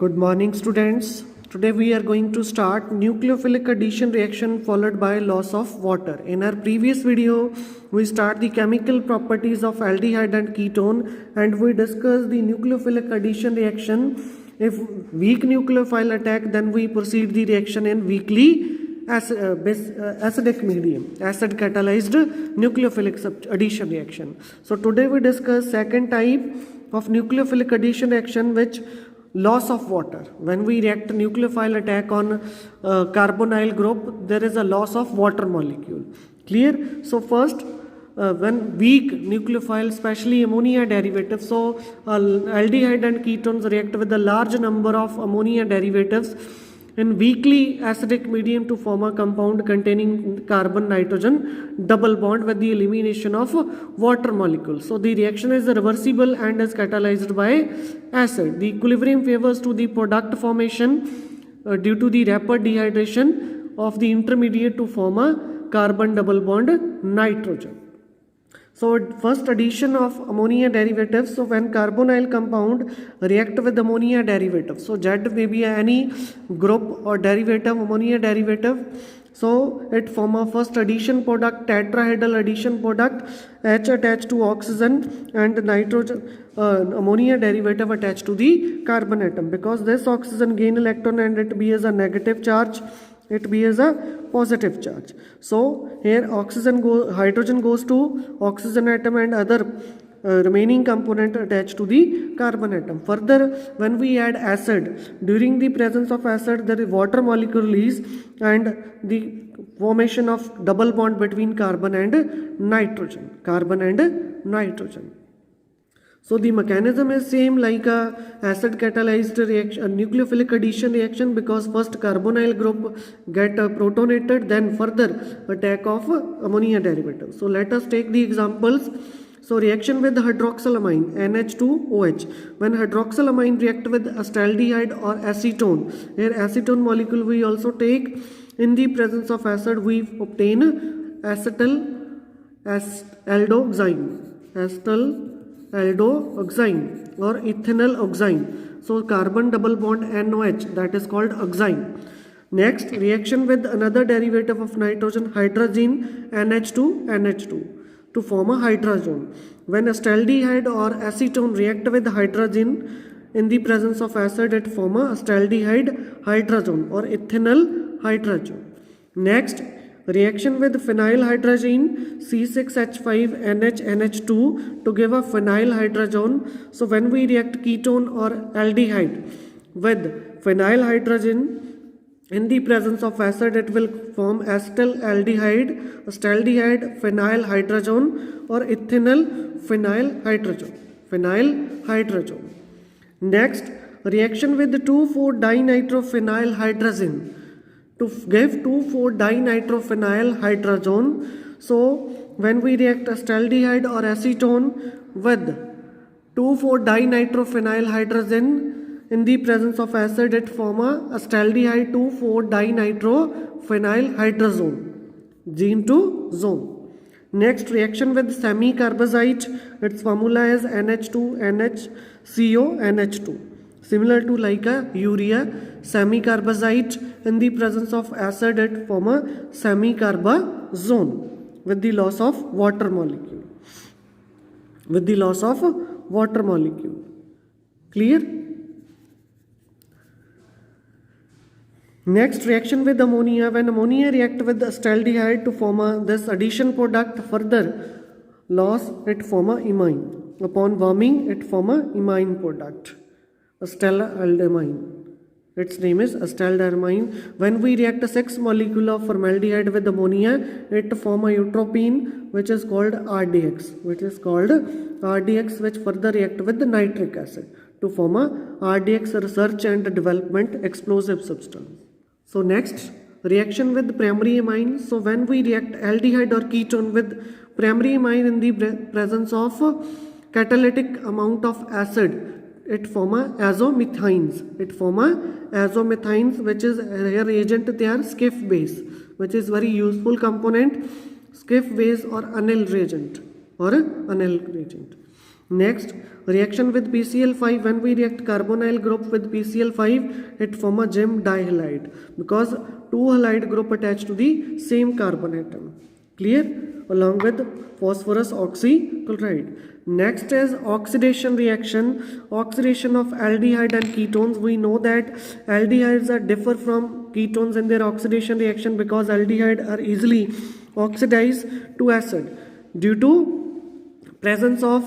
Good morning, students. Today we are going to start nucleophilic addition reaction followed by loss of water. In our previous video, we start the chemical properties of aldehyde and ketone, and we discuss the nucleophilic addition reaction. If weak nucleophile attack, then we proceed the reaction in weakly acidic medium, acid catalyzed nucleophilic addition reaction. So today we discuss second type of nucleophilic addition reaction, which loss of water. When we react nucleophile attack on carbonyl group, there is a loss of water molecule. Clear? So first, when weak nucleophile, especially ammonia derivatives, so aldehyde and ketones react with a large number of ammonia derivatives in weakly acidic medium to form a compound containing carbon nitrogen double bond with the elimination of water molecules. So the reaction is reversible and is catalyzed by acid. The equilibrium favors to the product formation due to the rapid dehydration of the intermediate to form a carbon double bond nitrogen. So first addition of ammonia derivatives. So when carbonyl compound react with ammonia derivative, so Z may be any group or derivative, ammonia derivative. So it form a first addition product, tetrahedral addition product, H attached to oxygen and nitrogen, ammonia derivative attached to the carbon atom. Because this oxygen gain electron and it be as a negative charge, it be as a positive charge. So here hydrogen goes to oxygen atom and other remaining component attached to the carbon atom. Further, when we add acid, during the presence of acid, there is water molecule release and the formation of double bond between carbon and nitrogen. So the mechanism is same like a acid catalyzed reaction, a nucleophilic addition reaction, because first carbonyl group get protonated, then further attack of ammonia derivative. So let us take the examples. So reaction with hydroxylamine, NH2OH. When hydroxylamine react with acetaldehyde or acetone, here acetone molecule we also take. In the presence of acid, we obtain aldoxine or ethynyl oxime. So carbon double bond NOH, that is called oxime. Next, reaction with another derivative of nitrogen, hydrazine, NH2 to form a hydrazone. When acetaldehyde or acetone react with hydrazine in the presence of acid, it form a acetaldehyde hydrazone or ethynyl hydrazone. Next, reaction with phenyl hydrazine C6H5NH2 to give a phenyl hydrazone. So when we react ketone or aldehyde with phenyl hydrazine in the presence of acid, it will form acetaldehyde phenyl hydrazone or ethynyl phenyl hydrazone. Next, reaction with 2,4-dinitrophenyl hydrazine to give 2,4-dinitrophenyl hydrazone. So when we react acetaldehyde or acetone with 2,4-dinitrophenyl hydrazine in the presence of acid, it form a acetaldehyde 2,4-dinitrophenyl hydrazone, gene to zone. Next, reaction with semicarbazite, its formula is NH2NHCONH2. Similar to like a urea, semicarbazite in the presence of acid, it form a semicarbazone with the loss of water molecule. Clear? Next, reaction with ammonia. When ammonia react with acetaldehyde to form this addition product, further loss, it form a imine. Upon warming, it form a imine product, acetaldehyde. Its name is acetaldehyde. When we react a 6 molecule of formaldehyde with ammonia, it form a eutropine, which is called RDX, which further react with the nitric acid to form a RDX, research and development explosive substance. So next, reaction with primary amine. So when we react aldehyde or ketone with primary amine in the presence of catalytic amount of acid, it form a azomethines. Which is here reagent, they are Schiff base, which is very useful component, Schiff base or anil reagent. Next, reaction with PCl5. When we react carbonyl group with PCl5, it form a gem dihalide because two halide group attached to the same carbon atom. Clear? Along with phosphorus oxychloride. Next is oxidation reaction. Oxidation of aldehyde and ketones. We know that aldehydes are differ from ketones in their oxidation reaction because aldehyde are easily oxidized to acid due to presence of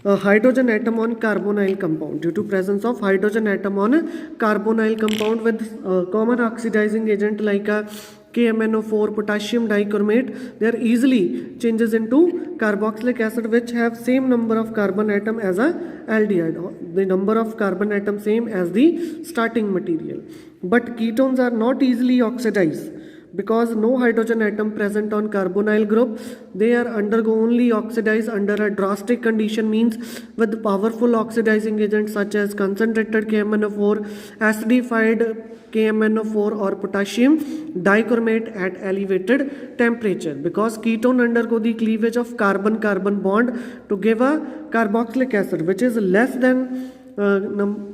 a hydrogen atom on carbonyl compound. Due to presence of hydrogen atom on a carbonyl compound with common oxidizing agent like a KMnO4, potassium dichromate, they are easily changes into carboxylic acid which have same number of carbon atom as a aldehyde. The number of carbon atom same as the starting material. But ketones are not easily oxidized because no hydrogen atom present on carbonyl group. They are only oxidized under a drastic condition, means with powerful oxidizing agents such as concentrated KMnO4, acidified KMnO4 or potassium dichromate at elevated temperature, because ketone undergo the cleavage of carbon-carbon bond to give a carboxylic acid which is less than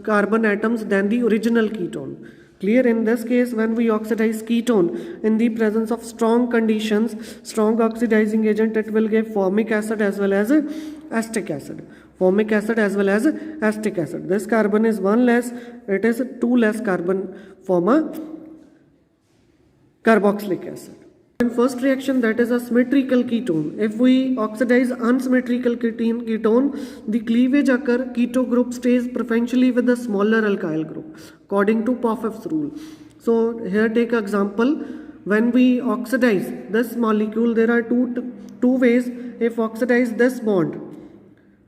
carbon atoms than the original ketone. Clear? In this case, when we oxidize ketone in the presence of strong conditions, strong oxidizing agent, it will give formic acid as well as acetic acid. Formic acid as well as acetic acid. This carbon is 1 less, it is 2 less carbon form a carboxylic acid. In first reaction, that is a symmetrical ketone. If we oxidize unsymmetrical ketone, the cleavage occur, keto group stays preferentially with the smaller alkyl group according to Pfaff's rule. So here take example. When we oxidize this molecule, there are two ways. If oxidize this bond,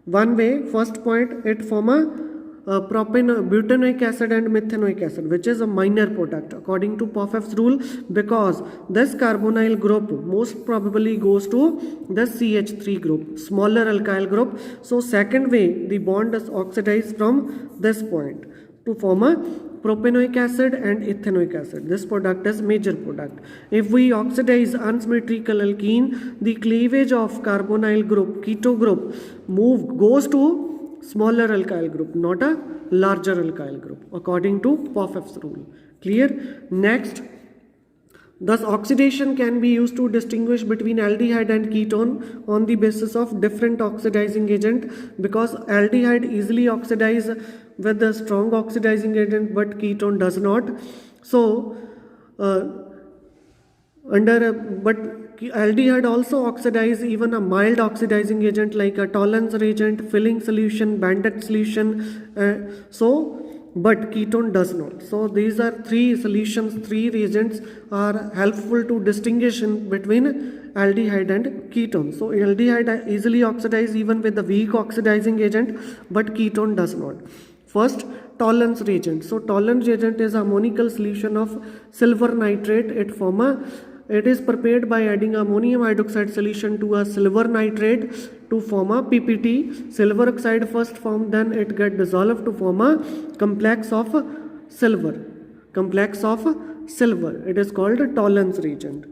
one way, first point, it form a butanoic acid and methanoic acid, which is a minor product according to Pfaff's rule, because this carbonyl group most probably goes to the CH3 group, smaller alkyl group. So second way, the bond is oxidized from this point to form a propanoic acid and ethanoic acid. This product is major product. If we oxidize unsymmetrical alkene, the cleavage of carbonyl group, keto group, goes to smaller alkyl group, not a larger alkyl group, according to Pfaff's rule. Clear? Next, thus oxidation can be used to distinguish between aldehyde and ketone on the basis of different oxidizing agent, because aldehyde easily oxidize with a strong oxidizing agent but ketone does not. So aldehyde also oxidize even a mild oxidizing agent like a Tollens reagent, filling solution, Bandet solution. But ketone does not. So these are three solutions, three reagents are helpful to distinguish between aldehyde and ketone. So aldehyde easily oxidize even with a weak oxidizing agent, but ketone does not. First, Tollens reagent. So Tollens reagent is a ammonical solution of silver nitrate. It is prepared by adding ammonium hydroxide solution to a silver nitrate to form a PPT. Silver oxide first formed, then it get dissolved to form a complex of silver. It is called a Tollens reagent.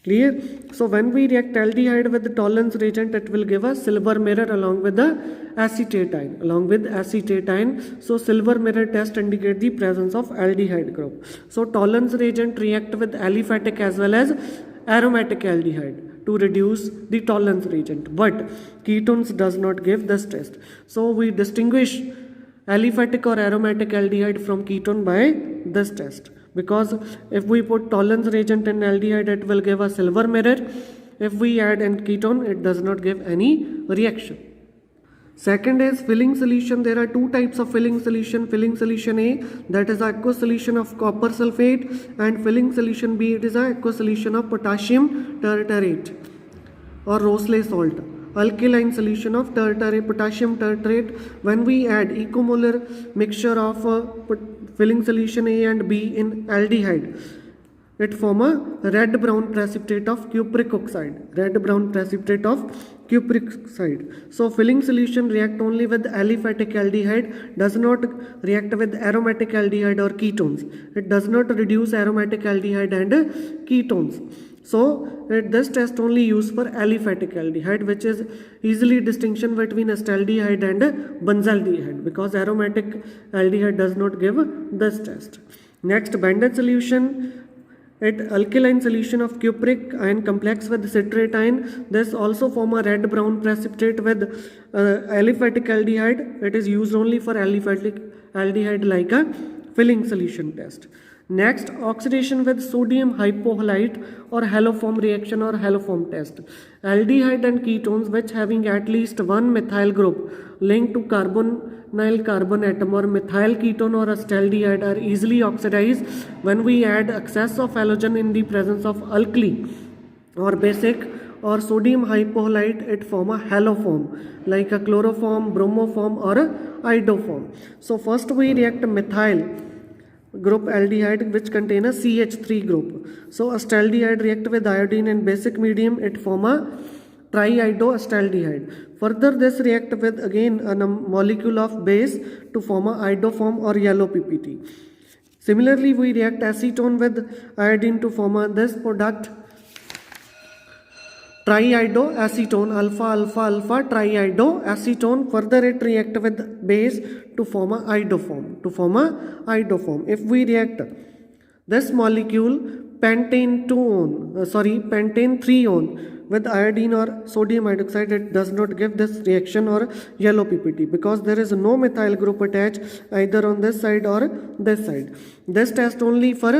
Clear? So when we react aldehyde with the Tollens reagent, it will give a silver mirror along with the acetate ion. So silver mirror test indicate the presence of aldehyde group. So Tollens reagent react with aliphatic as well as aromatic aldehyde to reduce the Tollens reagent. But ketones does not give this test. So we distinguish aliphatic or aromatic aldehyde from ketone by this test. Because if we put Tollens reagent in aldehyde, it will give a silver mirror. If we add in ketone, it does not give any reaction. Second is filling solution. There are two types of filling solution. Filling solution A, that is aqueous solution of copper sulfate, and filling solution B, it is a aqueous solution of potassium tartarate or Rosley salt. Alkaline solution of potassium tartrate. When we add equimolar mixture of filling solution A and B in aldehyde, it form a red-brown precipitate of cupric oxide. So filling solution react only with aliphatic aldehyde, does not react with aromatic aldehyde or ketones. It does not reduce aromatic aldehyde and ketones. So this test only used for aliphatic aldehyde, which is easily distinction between acetaldehyde and benzaldehyde, because aromatic aldehyde does not give this test. Next, banded solution. It alkaline solution of cupric ion complex with citrate ion. This also form a red brown precipitate with aliphatic aldehyde. It is used only for aliphatic aldehyde like a filling solution test. Next, oxidation with sodium hypohalite or haloform reaction or haloform test. Aldehyde and ketones which having at least one methyl group linked to carbonyl carbon atom or methyl ketone or acetaldehyde are easily oxidized when we add excess of halogen in the presence of alkali or basic or sodium hypohalite. It form a haloform like a chloroform, bromoform or a iodoform. So first we react methyl group aldehyde which contain a CH3 group. So acetaldehyde react with iodine and basic medium, it form a triiodoacetaldehyde. Further this react with again a molecule of base to form a iodoform or yellow PPT. Similarly we react acetone with iodine to form a this product triiodoacetone, alpha alpha alpha triiodoacetone. Further it react with base to form a iodoform. If we react this molecule pentane 3-one with iodine or sodium hydroxide, it does not give this reaction or yellow PPT because there is no methyl group attached either on this side or this side. This test only for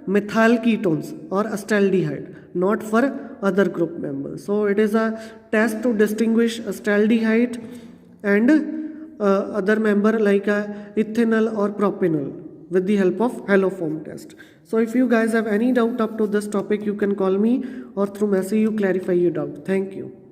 methyl ketones or acetaldehyde, not for other group members. So it is a test to distinguish acetaldehyde and other member like ethanol or propanol with the help of haloform test. So if you guys have any doubt up to this topic, you can call me or through message you clarify your doubt. Thank you.